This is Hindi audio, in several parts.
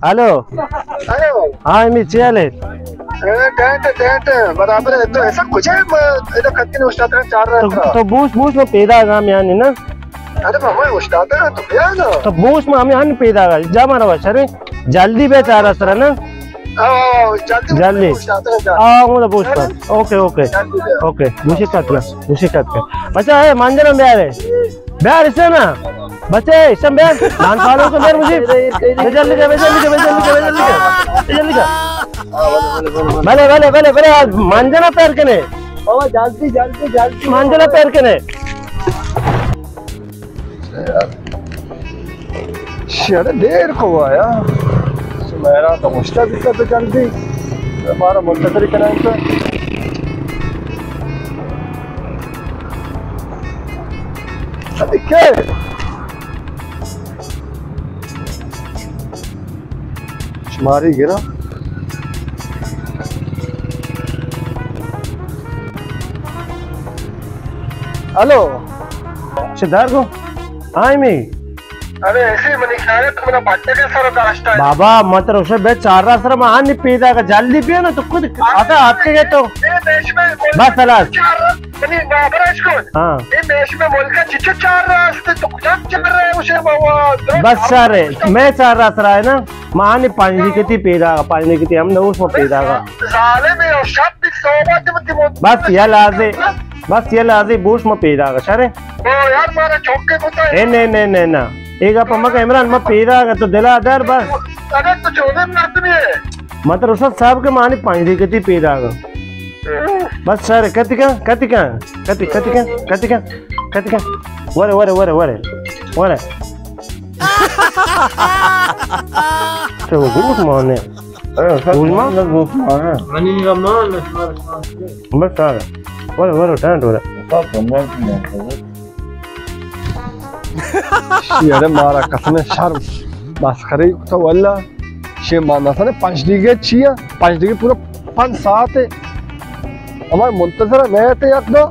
Hello hello. हाँ मी चले टेंट बराबर है तो ऐसा कुछ है इधर कत्ती ने उस्ताद चार रहा तो बूस में पैदा काम यानी ना अरे मामा उस्ताद तो क्या ना तो बूस में हमें हन पैदा का जा मारा बस अरे जल्दी बे चार असरा ना जल्दी वो तो बूस पर ओके ओके ओके मुशिकत बच्चा है मांजरा में बिहार इससे ना बच्चे इसम बिहार नान फालो को बिहार मुझे जल्दी भले मांजरा पैर के ने जल्दी मांजरा पैर के ने अरे देर को आया मेरा तो मुश्किल दिक्कत है जल्दी हमारा मुंतजर कराएं तो क्या शुमारी गिरा हेलो सिद्धार्थ को हाँ मी अरे ऐसे मैंने ख्याल है तुम्हारा बच्चे के सारा दाश्ता है बाबा मतलब उसे बे चार रात रमा हाँ नहीं पीता का जल्दी पियो ना तो खुद आता आपके गए तो देश में बस सलास मैंने बाबरा इसको हाँ ये देश में मुल्क का चिच्चू चार रास्ते तो कुछ चल रहा है उसे बाबा बस सारे मैं चार रात रहा है ना माँ ने पानी कितनी पीदा पानी कितनी हमने उसमें पीदा का साले में और शब्द भी सोबत बस ये लाजी बूश में पीदा का सारे ओ यार मारा चौके को तो नहीं ना एक आप मका इमरान में पीदा का तो दिला दर बस अरे तो चौदह मिनट में है मतलब उस साहब के माँ ने पानी कितनी पीदा का बस सर कतिका वरे तो वो घूस मारने बस सारा वरे टैंट हो रहा अरे मारा कसम शर्म बस खरी तो वल्ला शे माना था ने 5 डिग्री छिया 5 डिग्री पूरा 5-7 है हमारे मुंतजर मैं थे एक दो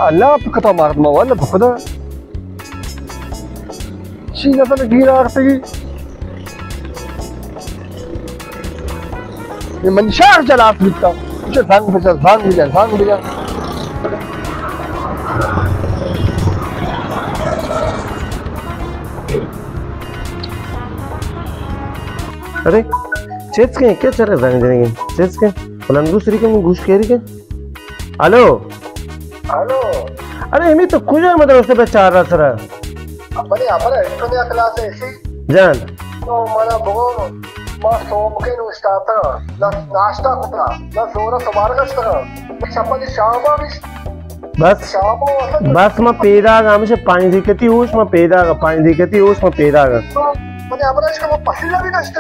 अल्लाह पकता मारत मा वल्ला पकता शीना था गिरा आरती ये मनशार चला फिरता मुझे सांग भी जा अरे चेच के क्या चल रहा है देने के चेच के फलान दूसरी के मुंह घुस के रही के हेलो अरे हमें तो कुछ है मतलब उससे पे चार रात रहा अपने इतने क्लास है ऐसी जान तो मारा बगो मां सोम के नु स्टार्टर ना नाश्ता कुता ना सोरा सवार का स्टार्टर चपाती शामा भी बस में पैदा का हमेशा पानी दिक्कती उस में पैदा का पानी दिक्कती उस में पैदा का मैंने अपना इसका पसीना भी नष्ट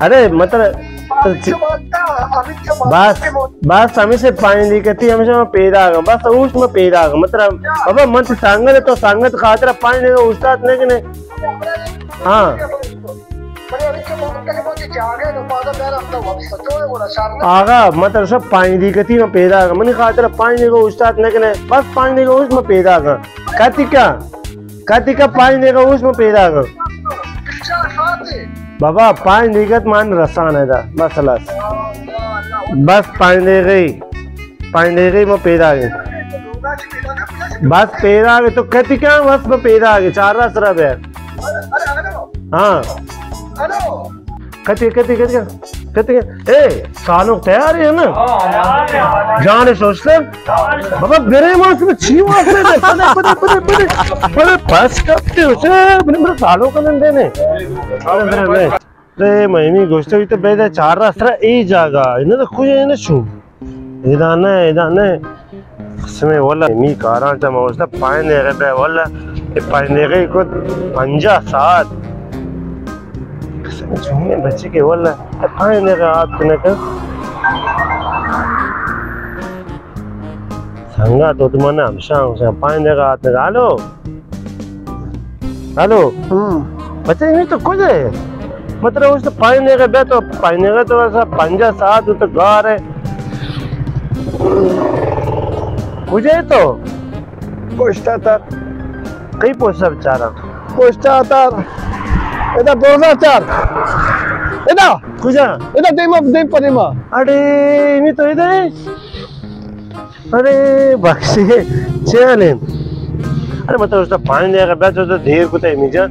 अरे मतलब बस हमेशा पानी दिक्कती हमेशा पैदा का बस उस में पैदा का मतलब बाबा मत संगत तो संगत खातिर पानी देगा उस्ताद ने कि नहीं हाँ आगा मतलब सब पानी दिक्कती में पैदा का मैंने खातिर पानी देगा उस्ताद ने कि नहीं बस पानी देगा उसमें पैदा का कतिका पानी देगा उसमें पैदा का बाबा पानी दिक्कत मान रसान है बस बस पानी दे गई मैं पैदा आ गई बस पैदा आ गई तो कहती क्या बस मैं पैदा आ गई चार रात रहा है हाँ कहती ए सालों तैयार है ना जाने सोचते बाबा मेरे मास में 6 मास में पड़े पास करते उसे मेरे सालों का नंदे ने अरे महीनी गोश्त भी तो बेदा चार रास्ता ए जागा इन्हें तो खुश है ना शू इदाने इसमें वाला मी कारा था मैं उसने पानी ने गए वाला पानी ने को 5-7 झूमे बच्चे के वाला पानी ने का आप ने का संगा तो तुम्हारे हम शाम पानी ने का हाथ ने हेलो बच्चे नहीं तो कुछ है मतलब उसने पानी ने का तो पानी ने का तो ऐसा 5-7 तो गार है मुझे तो पूछता था काही पोस्टा बिचारा पोस्टा आता এটা 2004 এটা कुजा এটা দেই পরিমা अरे ini तो इधर अरे बक्से चले अरे मतलब उसका पानी लेकर बैठ तो देर को तो मिजा